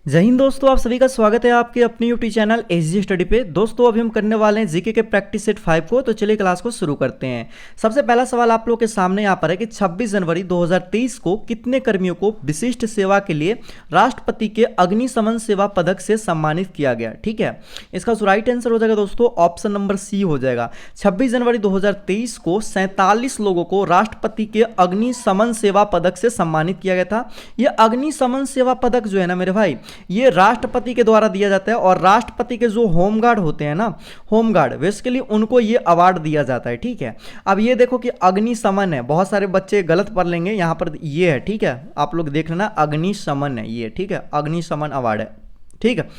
जय हिंद दोस्तों, आप सभी का स्वागत है आपके अपने यूट्यूब चैनल एसजी स्टडी पे। दोस्तों अभी हम करने वाले हैं जीके के प्रैक्टिस सेट 5 को। तो चलिए क्लास को शुरू करते हैं। सबसे पहला सवाल आप लोग के सामने यहाँ पर है कि 26 जनवरी 2023 को कितने कर्मियों को विशिष्ट सेवा के लिए राष्ट्रपति के अग्निशमन सेवा पदक से सम्मानित किया गया। ठीक है, इसका जो राइट आंसर हो जाएगा दोस्तों ऑप्शन नंबर सी हो जाएगा। 26 जनवरी 2023 को 47 लोगों को राष्ट्रपति के अग्निशमन सेवा पदक से सम्मानित किया गया था। यह अग्निशमन सेवा पदक जो है ना मेरे भाई, ये राष्ट्रपति के द्वारा दिया जाता है और राष्ट्रपति के जो होमगार्ड होते हैं ना, होमगार्ड बेसिकली उनको ये अवार्ड दिया जाता है। ठीक है, अब ये देखो कि अग्निशमन है, बहुत सारे बच्चे गलत पढ़ लेंगे, यहाँ पर ये है। ठीक है, आप लोग देख लेना, अग्निशमन है ये। ठीक है, अग्निशमन अवार्ड है। ठीक है,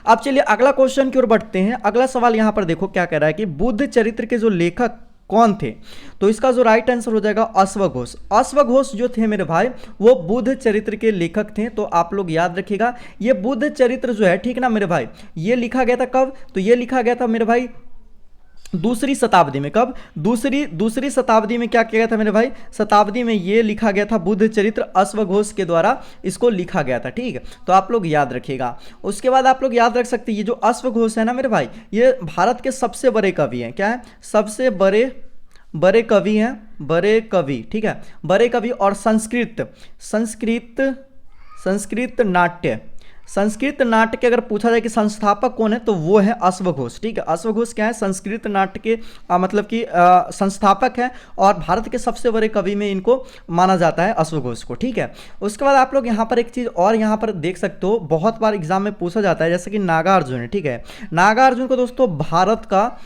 अब चलिए अगला क्वेश्चन की ओर बढ़ते हैं। अगला सवाल यहाँ पर देखो क्या कह रहा है कि बुद्ध चरित्र के जो लेखक कौन थे। तो इसका जो राइट आंसर हो जाएगा अश्वघोष। अश्वघोष जो थे मेरे भाई, वो बुद्ध चरित्र के लेखक थे। तो आप लोग याद रखिएगा, ये बुद्ध चरित्र जो है, ठीक ना मेरे भाई, ये लिखा गया था कब? तो ये लिखा गया था मेरे भाई दूसरी शताब्दी में। कब? दूसरी शताब्दी में क्या किया गया था मेरे भाई? शताब्दी में ये लिखा गया था बुद्ध चरित्र, अश्वघोष के द्वारा इसको लिखा गया था। ठीक है, तो आप लोग याद रखिएगा। उसके बाद आप लोग याद रख सकते हैं, ये जो अश्वघोष है ना मेरे भाई, ये भारत के सबसे बड़े कवि हैं। क्या है? सबसे बड़े कवि हैं, बड़े कवि। ठीक है, बड़े कवि। और संस्कृत नाट्य के अगर पूछा जाए कि संस्थापक कौन है, तो वो है अश्वघोष। ठीक है, अश्वघोष क्या है? संस्कृत नाट्य के मतलब कि संस्थापक है और भारत के सबसे बड़े कवि में इनको माना जाता है, अश्वघोष को। ठीक है, उसके बाद आप लोग यहाँ पर एक चीज़ और यहाँ पर देख सकते हो, बहुत बार एग्जाम में पूछा जाता है, जैसे कि नागार्जुन है। ठीक है, नागार्जुन को दोस्तों भारत का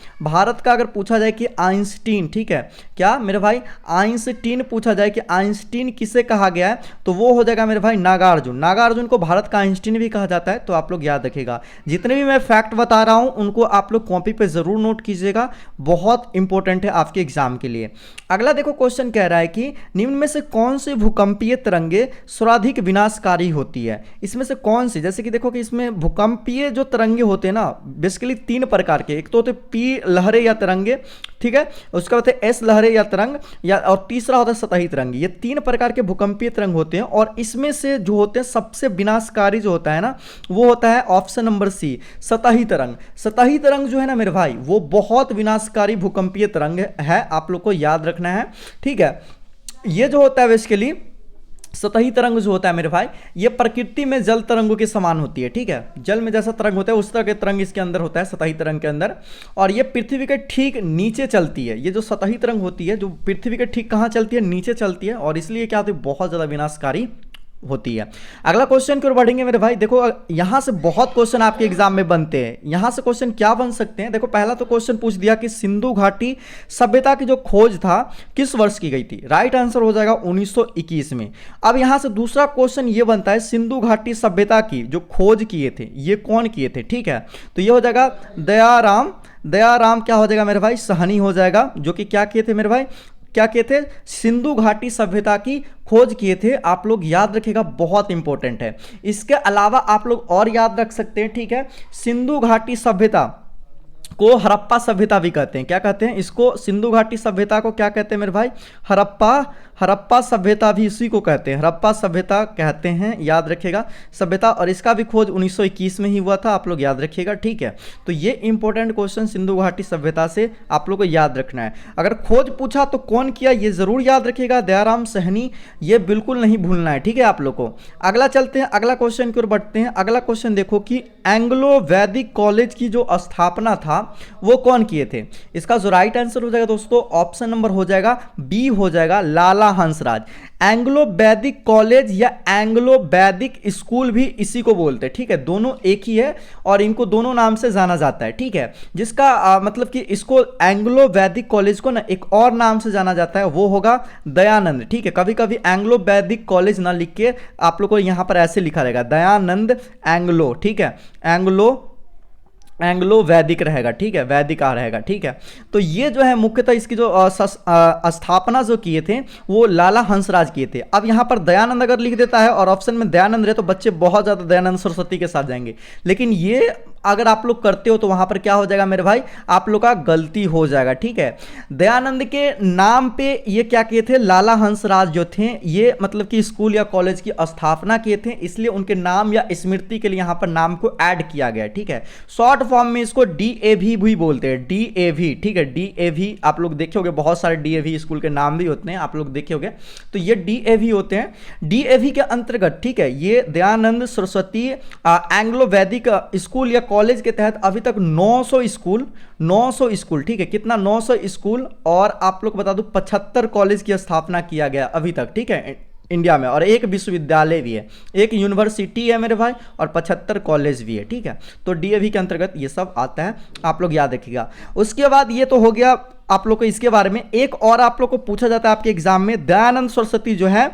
अगर पूछा जाए कि आइंस्टीन, ठीक है, क्या मेरे भाई आइंस्टीन पूछा जाए कि आइंस्टीन किसे कहा गया है, तो वो हो जाएगा मेरे भाई नागार्जुन को भारत का आइंस्टीन भी कहा जाता है। तो आप लोग याद रखिएगा, जितने भी मैं फैक्ट बता रहा हूं उनको आप लोग कॉपी पे जरूर नोट कीजिएगा, बहुत इंपॉर्टेंट है आपके एग्जाम के लिए। अगला देखो क्वेश्चन कह रहा है कि निम्न में से कौन सी भूकंपीय तरंगे सर्वाधिक विनाशकारी होती है। इसमें से कौन सी, जैसे कि देखो कि इसमें भूकंपीय जो तरंगे होते हैं ना, बेसिकली 3 प्रकार के, एक तो होते पी लहरें या तरंगे, ठीक है, उसका होता है एस लहरें या तरंग, या और तीसरा होता है सतही तरंग। ये 3 प्रकार के भूकंपीय तरंग होते हैं और इसमें से जो होते हैं सबसे विनाशकारी जो होता है ना, वो होता है ऑप्शन नंबर सी, सतही तरंग। सतही तरंग जो है ना मेरे भाई, वो बहुत विनाशकारी भूकंपीय तरंग है, आप लोग को याद रखना है। ठीक है, ये जो होता है बेसिकली सतही तरंग जो होता है मेरे भाई, ये प्रकृति में जल तरंगों के समान होती है। ठीक है, जल में जैसा तरंग होता है उस तरह के तरंग इसके अंदर होता है, सतही तरंग के अंदर। और ये पृथ्वी के ठीक नीचे चलती है। ये जो सतही तरंग होती है, जो पृथ्वी के ठीक कहाँ चलती है? नीचे चलती है, और इसलिए क्या होती है? बहुत ज़्यादा विनाशकारी होती है। अगला क्वेश्चन की ओर बढ़ेंगे मेरे भाई। देखो यहां से बहुत क्वेश्चन आपके एग्जाम में बनते हैं। यहां से क्वेश्चन क्या बन सकते हैं? देखो पहला तो क्वेश्चन पूछ दिया कि सिंधु घाटी सभ्यता की जो खोज था किस वर्ष की गई थी। राइट आंसर हो जाएगा 1921 में। अब यहां से दूसरा क्वेश्चन ये बनता है, सिंधु घाटी सभ्यता की जो खोज किए थे ये कौन किए थे? ठीक है, तो ये हो जाएगा दयाराम क्या हो जाएगा मेरे भाई? सहनी हो जाएगा, जो कि क्या किए थे मेरे भाई? क्या किए थे? सिंधु घाटी सभ्यता की खोज किए थे। आप लोग याद रखिएगा, बहुत इंपॉर्टेंट है। इसके अलावा आप लोग और याद रख सकते हैं। ठीक है, सिंधु घाटी सभ्यता को हड़प्पा सभ्यता भी कहते हैं। क्या कहते हैं इसको? सिंधु घाटी सभ्यता को क्या कहते हैं मेरे भाई? हड़प्पा सभ्यता भी इसी को कहते हैं, हड़प्पा सभ्यता कहते हैं, याद रखिएगा सभ्यता। और इसका भी खोज 1921 में ही हुआ था, आप लोग याद रखिएगा। ठीक है, तो ये इंपॉर्टेंट क्वेश्चन सिंधु घाटी सभ्यता से आप लोग को याद रखना है। अगर खोज पूछा तो कौन किया ये जरूर याद रखिएगा, दयाराम सहनी, ये बिल्कुल नहीं भूलना है। ठीक है आप लोग को। अगला चलते हैं, अगला क्वेश्चन की ओर बढ़ते हैं। अगला क्वेश्चन देखो कि एंग्लो वैदिक कॉलेज की जो स्थापना था वो कौन किए थे। इसका जो राइट आंसर हो जाएगा दोस्तों ऑप्शन नंबर हो जाएगा बी हो जाएगा, लाला हंसराज। एंग्लो वैदिक कॉलेज या एंग्लो वैदिक स्कूल भी इसी को बोलते हैं। ठीक है, दोनों एक ही है और इनको दोनों नाम से जाना जाता है। ठीक है, जिसका मतलब कि इसको एंग्लो वैदिक कॉलेज को ना एक और नाम से जाना जाता है, वो होगा दयानंद। ठीक है, कभी कभी एंग्लो वैदिक कॉलेज ना लिख के आप लोग को यहां पर ऐसे लिखा रहेगा, दयानंद एंग्लो। ठीक है, एंग्लो वैदिक रहेगा। ठीक है, वैदिक आ रहेगा। ठीक है, तो ये जो है मुख्यतः इसकी जो स्थापना जो किए थे वो लाला हंसराज किए थे। अब यहाँ पर दयानंद अगर लिख देता है और ऑप्शन में दयानंद रहे तो बच्चे बहुत ज़्यादा दयानंद सरस्वती के साथ जाएंगे, लेकिन ये अगर आप लोग करते हो तो वहां पर क्या हो जाएगा मेरे भाई, आप लोग का गलती हो जाएगा, ठीक है। दयानंद के नाम पे ये क्या किए थे, लाला हंसराज जो थे ये मतलब कि स्कूल या कॉलेज की स्थापना किए थे, इसलिए उनके नाम या स्मृति के लिए यहां पर नाम को ऐड किया गया, ठीक है। शॉर्ट फॉर्म में इसको डीएवी भी बोलते हैं, डीएवी, ठीक है। डीएवी आप लोग देखे होंगे, बहुत सारे डीएवी स्कूल के नाम भी होते हैं, आप लोग देखे होंगे, तो ये डीएवी होते हैं। डीएवी के अंतर्गत, ठीक है, ये दयानंद सरस्वती एंग्लो वैदिक स्कूल या कॉलेज के तहत अभी तक 900 स्कूल, ठीक है, कितना 900 स्कूल, और आप लोग बता दूं 75 कॉलेज की स्थापना किया गया अभी तक, ठीक है, इंडिया में, और एक विश्वविद्यालय भी है, एक यूनिवर्सिटी है मेरे भाई, और 75 कॉलेज भी है, ठीक है। तो डीएवी के अंतर्गत ये सब आता है, आप लोग याद रखिएगा। उसके बाद ये तो हो गया आप लोग को इसके बारे में। एक और आप लोग को पूछा जाता है आपके एग्जाम में, दयानंद सरस्वती जो है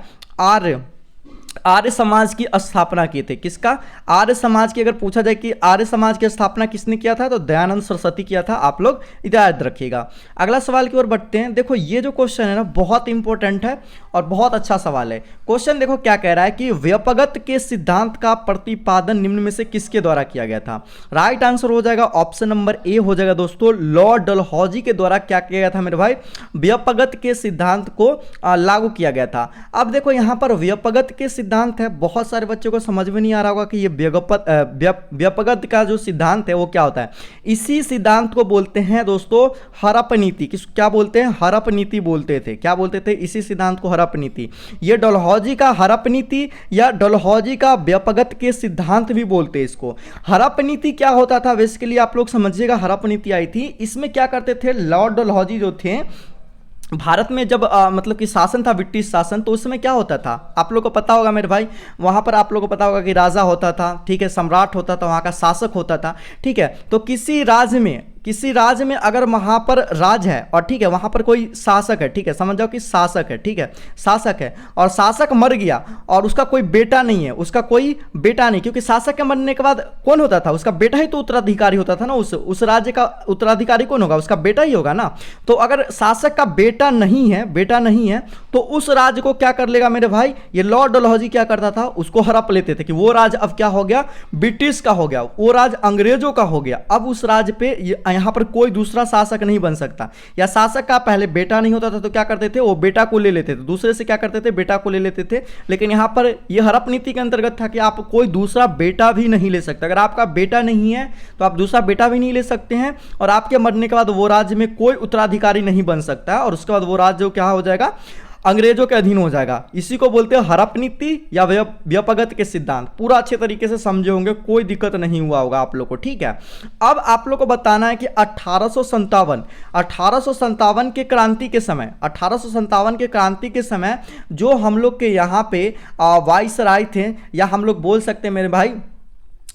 आर्य समाज की स्थापना की थी, किसका, आर्य समाज की। अगर पूछा जाए कि आर्य समाज की स्थापना किसने किया था, तो दयानंद सरस्वती किया था, आप लोग याद रखिएगा। अगला सवाल की ओर बढ़ते हैं। देखो ये जो क्वेश्चन है ना बहुत इंपॉर्टेंट है और बहुत अच्छा सवाल है। क्वेश्चन देखो क्या कह रहा है कि व्यपगत के सिद्धांत का प्रतिपादन निम्न में से किसके द्वारा किया गया था। राइट आंसर हो जाएगा ऑप्शन नंबर ए हो जाएगा दोस्तों, लॉर्ड डलहौजी के द्वारा क्या किया गया था मेरे भाई, व्यपगत के सिद्धांत को लागू किया गया था। अब देखो यहां पर व्यपगत के सिद्धांत है, बहुत सारे बच्चों को समझ में नहीं आ रहा होगा कि ये व्यपगत का जो सिद्धांत है वो क्या होता है। इसी सिद्धांत को बोलते हैं दोस्तों हड़प नीति। क्या बोलते हैं, हड़प नीति बोलते थे। क्या बोलते थे, इसी सिद्धांत को हड़प नीति। ये डलहौजी का हड़प नीति या डलहौजी का व्यपगत के सिद्धांत भी बोलते हैं इसको। हड़प नीति क्या होता था बेसिकली आप लोग समझिएगा, हड़प नीति आई थी, इसमें क्या करते थे, लॉर्ड डलहौजी जो थे भारत में जब मतलब कि शासन था, ब्रिटिश शासन, तो उस समय क्या होता था आप लोग को पता होगा मेरे भाई, वहां पर आप लोग को पता होगा कि राजा होता था, ठीक है, सम्राट होता था, वहां का शासक होता था, ठीक है। तो किसी राज्य में अगर वहां पर राज है और ठीक है वहां पर कोई शासक है, ठीक है, समझ जाओ कि शासक है, ठीक है, शासक है, और शासक मर गया और उसका कोई बेटा नहीं है, उसका कोई बेटा नहीं, क्योंकि शासक के मरने के बाद कौन होता था, उसका बेटा ही तो उत्तराधिकारी होता था ना, उस राज्य का उत्तराधिकारी कौन होगा, उसका बेटा ही होगा ना। तो अगर शासक का बेटा नहीं है तो उस राज्य को क्या कर लेगा मेरे भाई, ये लॉर्ड डलहौजी क्या करता था, उसको हड़प लेते थे कि वो राज्य अब क्या हो गया, ब्रिटिश का हो गया, वो राज्य अंग्रेजों का हो गया, अब उस राज्य पे यहां पर कोई दूसरा शासक नहीं बन सकता। या शासक का पहले बेटा नहीं होता था तो क्या करते थे, वो बेटा को ले लेते थे, दूसरे से क्या करते थे, बेटा को ले लेते थे। लेकिन यहां पर यह हड़प नीति के अंतर्गत था कि आप कोई दूसरा बेटा भी नहीं ले सकते। अगर आपका बेटा नहीं है तो आप दूसरा बेटा भी नहीं ले सकते हैं, और आपके मरने के बाद वो राज्य में कोई उत्तराधिकारी नहीं बन सकता, और उसके बाद वो राज्य क्या हो जाएगा, अंग्रेजों के अधीन हो जाएगा। इसी को बोलते हैं हड़प नीति या व्यपगत के सिद्धांत। पूरा अच्छे तरीके से समझे होंगे, कोई दिक्कत नहीं हुआ होगा आप लोग को, ठीक है। अब आप लोग को बताना है कि 1857 के क्रांति के समय जो हम लोग के यहाँ पे वाइसराय थे, या हम लोग बोल सकते हैं मेरे भाई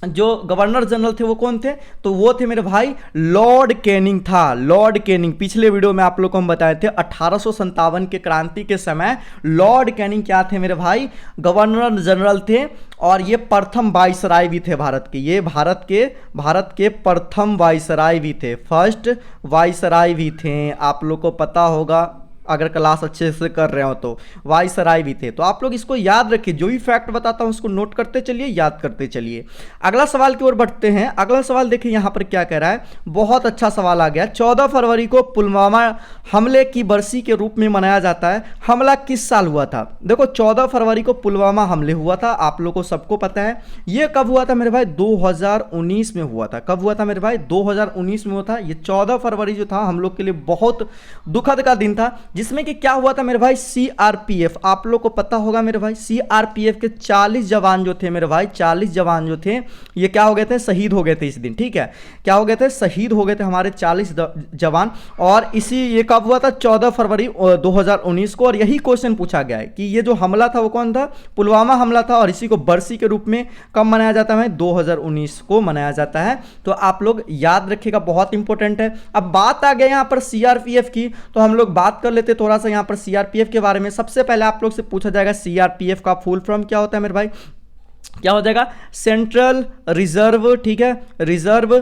जो गवर्नर जनरल थे वो कौन थे, तो वो थे मेरे भाई लॉर्ड कैनिंग था। लॉर्ड कैनिंग पिछले वीडियो में आप लोग को हम बताए थे, 1857 के क्रांति के समय लॉर्ड कैनिंग क्या थे मेरे भाई, गवर्नर जनरल थे, और ये प्रथम वाइसराय भी थे भारत के। ये भारत के प्रथम वाइसराय भी थे, फर्स्ट वाइसराय भी थे। आप लोग को पता होगा अगर क्लास अच्छे से कर रहे हो तो वाइसराय भी थे। तो आप लोग इसको याद रखिए, जो भी फैक्ट बताता हूं उसको नोट करते चलिए, याद करते चलिए। अगला सवाल की ओर बढ़ते हैं। अगला सवाल देखिए यहां पर क्या कह रहा है, बहुत अच्छा सवाल आ गया। 14 फरवरी को पुलवामा हमले की बरसी के रूप में मनाया जाता है। हमला किस साल हुआ था, देखो 14 फरवरी को पुलवामा हमले हुआ था, आप लोग को सबको पता है। ये कब हुआ था मेरे भाई, 2019 में हुआ था। कब हुआ था मेरे भाई, 2019 में हुआ था। ये 14 फरवरी जो था हम लोग के लिए बहुत दुखद का दिन था, जिसमें कि क्या हुआ था मेरे भाई, सीआरपीएफ, आप लोग को पता होगा मेरे भाई, सीआरपीएफ के 40 जवान जो थे मेरे भाई, 40 जवान जो थे ये क्या हो गए थे, शहीद हो गए थे इस दिन, ठीक है। क्या हो गए थे, शहीद हो गए थे हमारे 40 जवान। और ये कब हुआ था, 14 फरवरी 2019 को। और यही क्वेश्चन पूछा गया है कि ये जो हमला था वो कौन था, पुलवामा हमला था, और इसी को बरसी के रूप में कब मनाया जाता है, 2019 को मनाया जाता है। तो आप लोग याद रखिएगा, बहुत इंपॉर्टेंट है। अब बात आ गई यहां पर सीआरपीएफ की, तो हम लोग बात कर लेते थोड़ा सा यहां पर सीआरपीएफ के बारे में। सबसे पहले आप लोग से पूछा जाएगा सीआरपीएफ का फुल फॉर्म क्या होता है मेरे भाई, क्या हो जाएगा, सेंट्रल रिजर्व, ठीक है, रिजर्व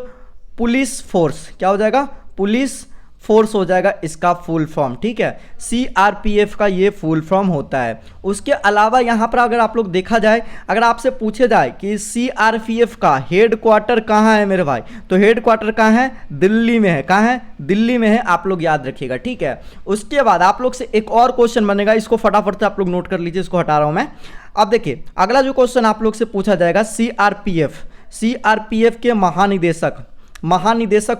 पुलिस फोर्स। क्या हो जाएगा, पुलिस फोर्स हो जाएगा इसका फुल फॉर्म, ठीक है। सीआरपीएफ का ये फुल फॉर्म होता है। उसके अलावा यहाँ पर अगर आप लोग देखा जाए, अगर आपसे पूछे जाए कि सीआरपीएफ का हेड क्वार्टर कहाँ है मेरे भाई, तो हेड क्वार्टर कहाँ है, दिल्ली में है। कहाँ है, दिल्ली में है, आप लोग याद रखिएगा, ठीक है। उसके बाद आप लोग से एक और क्वेश्चन बनेगा, इसको फटाफट से आप लोग नोट कर लीजिए, इसको हटा रहा हूं मैं। अब देखिए अगला जो क्वेश्चन आप लोग से पूछा जाएगा, सीआरपीएफ के महानिदेशक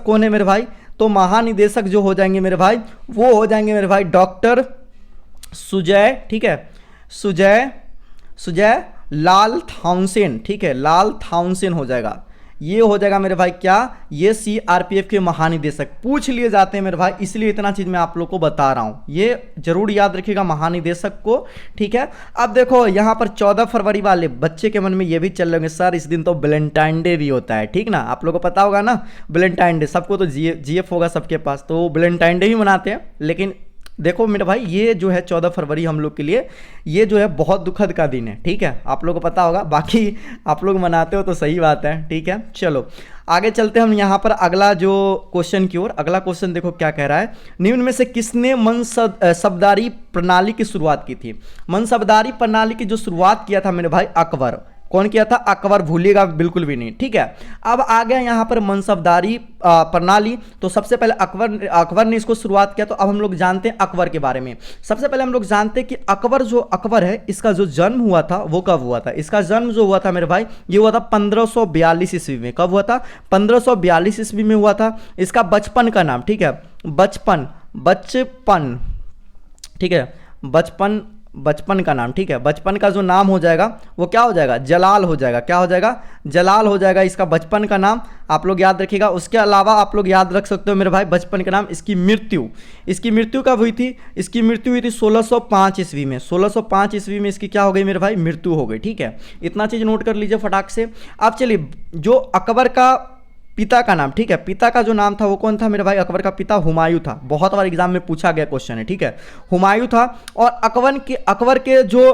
कौन है मेरे भाई, तो महानिदेशक जो हो जाएंगे मेरे भाई, वो हो जाएंगे मेरे भाई डॉक्टर सुजय, ठीक है, सुजय लाल थाउसेन, ठीक है, लाल थाउसेन हो जाएगा। ये हो जाएगा मेरे भाई क्या, ये सीआरपीएफ के महानिदेशक पूछ लिए जाते हैं मेरे भाई, इसलिए इतना चीज मैं आप लोग को बता रहा हूं, ये जरूर याद रखिएगा महानिदेशक को, ठीक है। अब देखो यहां पर 14 फरवरी वाले बच्चे के मन में ये भी चल रहे होंगे, सर इस दिन तो वैलेंटाइन डे भी होता है, ठीक ना, आप लोग को पता होगा ना वैलेंटाइन डे, सबको तो जीएफ होगा सबके पास, तो वैलेंटाइन डे भी मनाते हैं। लेकिन देखो मेरे भाई ये जो है 14 फरवरी हम लोग के लिए ये जो है बहुत दुखद का दिन है, ठीक है, आप लोगों को पता होगा, बाकी आप लोग मनाते हो तो सही बात है, ठीक है। चलो आगे चलते हैं हम यहाँ पर अगला जो क्वेश्चन की ओर। अगला क्वेश्चन देखो क्या कह रहा है, निम्न में से किसने मनसबदारी प्रणाली की शुरुआत की थी। मनसबदारी प्रणाली की जो शुरुआत किया था मेरे भाई अकबर, कौन किया था, अकबर, भूलिएगा बिल्कुल भी नहीं, ठीक है। अब आ गया यहाँ पर मनसबदारी प्रणाली, तो सबसे पहले अकबर ने इसको शुरुआत किया। तो अब हम लोग जानते हैं अकबर के बारे में। सबसे पहले हम लोग जानते हैं कि अकबर है, इसका जो जन्म हुआ था वो कब हुआ था। इसका जन्म जो हुआ था मेरे भाई, ये हुआ था 1542 ईस्वी में। कब हुआ था, 1542 ईस्वी में हुआ था। इसका बचपन का नाम, ठीक है, बचपन, ठीक है, बचपन का नाम, ठीक है, बचपन का जो नाम हो जाएगा वो क्या हो जाएगा, जलाल हो जाएगा। क्या हो जाएगा, जलाल हो जाएगा इसका बचपन का नाम, आप लोग याद रखिएगा। उसके अलावा आप लोग याद रख सकते हो मेरे भाई बचपन का नाम। इसकी मृत्यु कब हुई थी, इसकी मृत्यु हुई थी 1605 ईस्वी में। 1605 ईस्वी में इसकी क्या हो गई मेरे भाई, मृत्यु हो गई, ठीक है। इतना चीज नोट कर लीजिए फटाक से। अब चलिए जो अकबर का पिता का नाम, ठीक है, पिता का जो नाम था वो कौन था मेरे भाई, अकबर का पिता हुमायूं था। बहुत बार एग्जाम में पूछा गया क्वेश्चन है, ठीक है, हुमायूं था। और अकबर के जो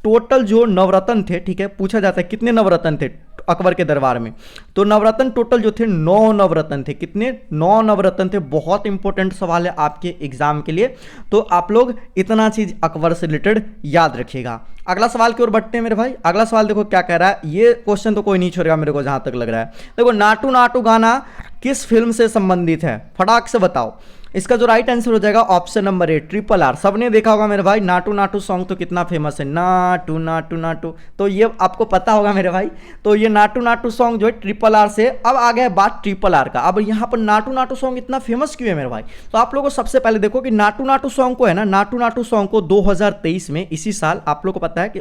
टोटल जो नवरत्न थे, ठीक है, पूछा जाता है कितने नवरत्न थे अकबर के दरबार में, तो नवरत्न टोटल जो थे 9 नवरत्न थे। कितने, 9 नवरत्न थे। बहुत इंपॉर्टेंट सवाल है आपके एग्जाम के लिए, तो आप लोग इतना चीज अकबर से रिलेटेड याद रखिएगा। अगला सवाल की ओर बढ़ते हैं मेरे भाई। अगला सवाल देखो क्या कह रहा है, ये क्वेश्चन तो कोई नहीं छोड़ेगा मेरे को जहां तक लग रहा है। देखो नाटू नाटू गाना किस फिल्म से संबंधित है, फटाक से बताओ। इसका जो राइट आंसर हो जाएगा ऑप्शन नंबर ए, RRR। सबने देखा होगा मेरे भाई, नाटू नाटू सॉन्ग तो कितना फेमस है, नाटू नाटू नाटू, तो ये आपको पता होगा मेरे भाई। तो ये नाटू नाटू सॉन्ग जो है RRR से। अब आ गया बात RRR का। अब यहाँ पर नाटू नाटू सॉन्ग इतना फेमस क्यों है मेरे भाई, तो आप लोगों को सबसे पहले देखो कि नाटू नाटू सॉन्ग को है ना, नाटू नाटू सॉन्ग को 2023 में, इसी साल आप लोग को पता है कि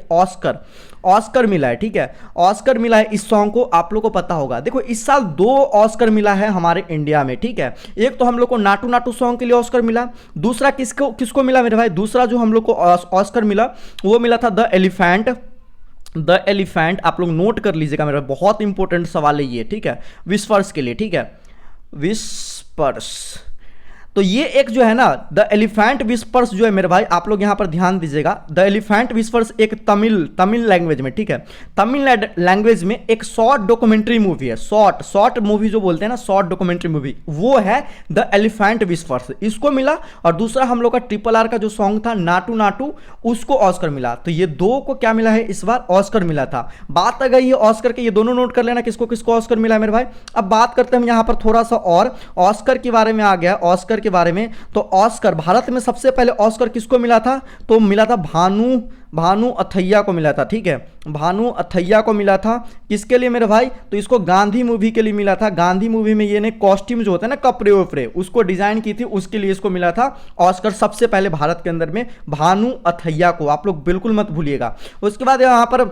ऑस्कर मिला है, ठीक है, ऑस्कर मिला है इस सॉन्ग को, आप लोग को पता होगा। देखो इस साल 2 ऑस्कर मिला है हमारे इंडिया में, ठीक है। एक तो हम लोग को नाटू नाटू सॉन्ग के लिए ऑस्कर मिला, दूसरा किसको मिला मेरे भाई, दूसरा जो हम लोग को ऑस्कर मिला वो मिला था द एलिफेंट। आप लोग नोट कर लीजिएगा मेरे भाई, बहुत इंपॉर्टेंट सवाल है ये, ठीक है, विस्पर्स के लिए, ठीक है, विस्पर्स। तो ये एक जो है ना द एलिफेंट विस्पर्स जो है मेरे भाई, आप लोग यहां पर ध्यान दीजिएगा। द एलिफेंट विस्पर्स एक तमिल लैंग्वेज में, ठीक है, तमिल लैंग्वेज में एक शॉर्ट डॉक्यूमेंट्री मूवी है। शॉर्ट मूवी जो बोलते हैं ना, शॉर्ट डॉक्यूमेंट्री मूवी, वो है द एलिफेंट विस्पर्स, इसको मिला। और दूसरा हम लोग का RRR का जो सॉन्ग था नाटू नाटू, उसको ऑस्कर मिला। तो ये 2 को क्या मिला है इस बार, ऑस्कर मिला था। बात आ गई है ऑस्कर के, ये दोनों नोट कर लेना किसको किसको ऑस्कर मिला है मेरे भाई। अब बात करते हैं हम यहाँ पर थोड़ा सा और ऑस्कर के बारे में। आ गया ऑस्कर के बारे में, तो ऑस्कर भारत में सबसे पहले ऑस्कर किसको मिला था, तो मिला था भानु अथैया को मिला था, ठीक है, भानु अथैया को मिला था। किसके लिए मेरे भाई, तो इसको गांधी मूवी के लिए मिला था। गांधी मूवी में ये ने कॉस्ट्यूम जो होता है ना, कपड़े वपड़े, उसको डिजाइन की थी, उसके लिए इसको मिला था ऑस्कर सबसे पहले भारत के अंदर में, भानु अथैया को, आप लोग बिल्कुल मत भूलिएगा। उसके बाद यहाँ पर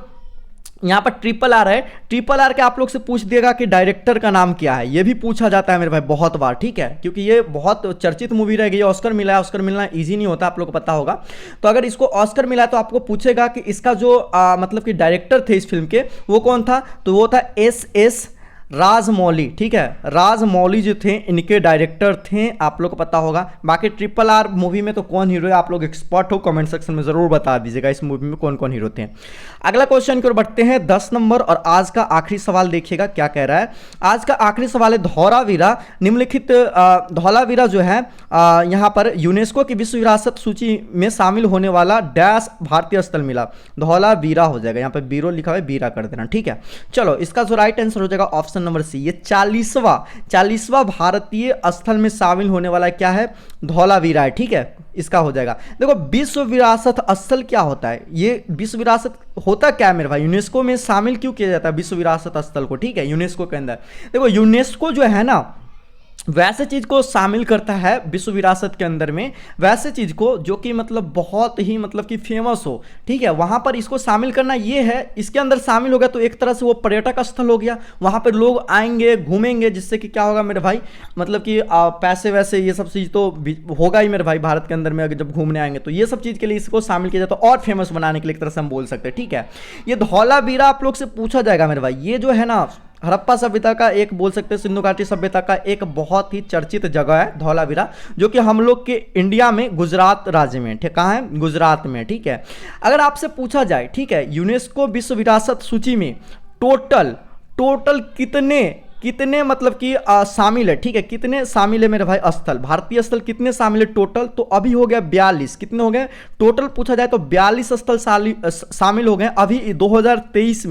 RRR है, RRR के आप लोग से पूछ देगा कि डायरेक्टर का नाम क्या है, ये भी पूछा जाता है मेरे भाई बहुत बार, ठीक है, क्योंकि ये बहुत चर्चित मूवी रह गई। ऑस्कर मिला है, ऑस्कर मिलना इजी नहीं होता, आप लोग को पता होगा। तो अगर इसको ऑस्कर मिला तो आपको पूछेगा कि इसका जो मतलब कि डायरेक्टर थे इस फिल्म के, वो कौन था, तो वो था S.S. राजमौली, ठीक है, राजमौली जो थे इनके डायरेक्टर थे, आप लोग को पता होगा। बाकी RRR मूवी में तो कौन हीरो है, आप लोग एक्सपर्ट हो, कमेंट सेक्शन में जरूर बता दीजिएगा इस मूवी में कौन कौन हीरो थे। अगला क्वेश्चन की ओर बढ़ते हैं, 10 नंबर और आज का आखिरी सवाल देखिएगा क्या कह रहा है। आज का आखिरी सवाल है, धौलावीरा निम्नलिखित धौलावीरा जो है यहाँ पर यूनेस्को की विश्व विरासत सूची में शामिल होने वाला डैश भारतीय स्थल मिला। धौलावीरा हो जाएगा, यहाँ पर बीरो लिखा हुआ है, बीरा कर देना, ठीक है। चलो इसका जो राइट आंसर हो जाएगा ऑप्शन नंबर सी, ये 40वां भारतीय स्थल में शामिल होने वाला क्या है, धौलावीरा है, ठीक है, इसका हो जाएगा। देखो विश्व विरासत स्थल क्या होता है, ये विश्व विरासत होता क्या है मेरे भाई, यूनेस्को में शामिल क्यों किया जाता है विश्व विरासत स्थल को, ठीक है, यूनेस्को के अंदर। देखो यूनेस्को जो है ना वैसे चीज को शामिल करता है विश्व विरासत के अंदर में, वैसे चीज को जो कि मतलब बहुत ही मतलब कि फेमस हो, ठीक है, वहां पर इसको शामिल करना ये है, इसके अंदर शामिल हो गया तो एक तरह से वो पर्यटक स्थल हो गया, वहां पर लोग आएंगे घूमेंगे, जिससे कि क्या होगा मेरे भाई, मतलब कि पैसे वैसे ये सब चीज तो होगा ही मेरे भाई, भारत के अंदर में अगर जब घूमने आएंगे तो ये सब चीज के लिए इसको शामिल किया जाता है और फेमस बनाने के लिए एक तरह से हम बोल सकते हैं, ठीक है। ये धौलावीरा आप लोग से पूछा जाएगा मेरे भाई, ये जो है ना हड़प्पा सभ्यता का एक बोल सकते हैं, सिंधु घाटी सभ्यता का एक बहुत ही चर्चित जगह है धौलावीरा, जो कि हम लोग के इंडिया में गुजरात राज्य में, ठीक, कहाँ है, गुजरात में, ठीक है। अगर आपसे पूछा जाए, ठीक है, यूनेस्को विश्व विरासत सूची में टोटल कितने मतलब कि शामिल है, ठीक है, कितने शामिल है मेरे भाई स्थल, भारतीय स्थल कितने शामिल है टोटल, तो अभी हो गया 42, कितने हो गए टोटल पूछा जाए तो 42 स्थल शामिल हो गए अभी 2023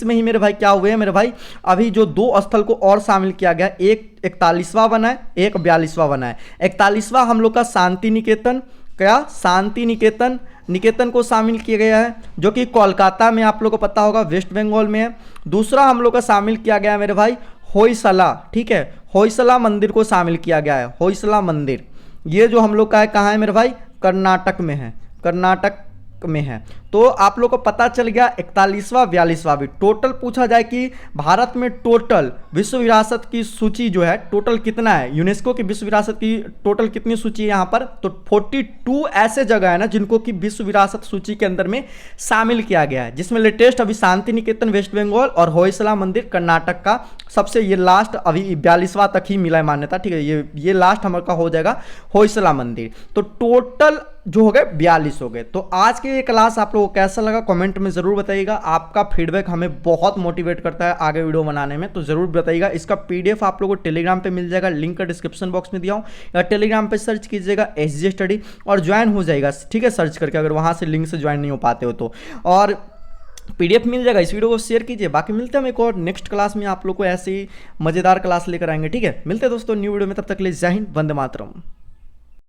में ही मेरे भाई क्या हुए हैं मेरे भाई, अभी जो 2 स्थल को और शामिल किया गया, एक 41वां बना है, एक 42वां बना है। 41वां हम लोग का शांति निकेतन, क्या शांति निकेतन को शामिल किया गया है, जो कि कोलकाता में आप लोग को पता होगा, वेस्ट बंगाल में है। दूसरा हम लोग का शामिल किया गया है मेरे भाई होयसला, ठीक है, होयसला मंदिर को शामिल किया गया है, होयसला मंदिर, ये जो हम लोग का है कहाँ है मेरे भाई, कर्नाटक में है, कर्नाटक में है। तो आप लोग को पता चल गया 41वां 42वां भी टोटल पूछा जाए कि भारत में टोटल विश्व विरासत की सूची जो है टोटल कितना है, यूनेस्को की विश्व विरासत की टोटल कितनी सूची है यहाँ पर, तो 42 ऐसे जगह है ना जिनको कि विश्व विरासत सूची के अंदर में शामिल किया गया है, जिसमें लेटेस्ट अभी शांति निकेतन वेस्ट बंगाल और होयसला मंदिर कर्नाटक का सबसे ये लास्ट अभी 42वां तक ही मिला है मान्यता, ठीक है, ये लास्ट हमारा हो जाएगा होयसला मंदिर। तो टोटल जो हो गए 42 हो गए। तो आज के ये क्लास आप लोगों को कैसा लगा कमेंट में जरूर बताइएगा, आपका फीडबैक हमें बहुत मोटिवेट करता है आगे वीडियो बनाने में, तो जरूर बताइएगा। इसका PDF आप लोगों को टेलीग्राम पे मिल जाएगा, लिंक का डिस्क्रिप्शन बॉक्स में दिया हूँ, या टेलीग्राम पे सर्च कीजिएगा SG स्टडी और ज्वाइन हो जाएगा, ठीक है, सर्च करके, अगर वहाँ से लिंक से ज्वाइन नहीं हो पाते हो तो, और PDF मिल जाएगा। इस वीडियो को शेयर कीजिए। बाकी मिलते हैं हम एक और नेक्स्ट क्लास में, आप लोग को ऐसी मज़ेदार क्लास लेकर आएंगे, ठीक है। मिलते हैं दोस्तों न्यू वीडियो में, तब तक के लिए जय हिंद, वंदे मातरम।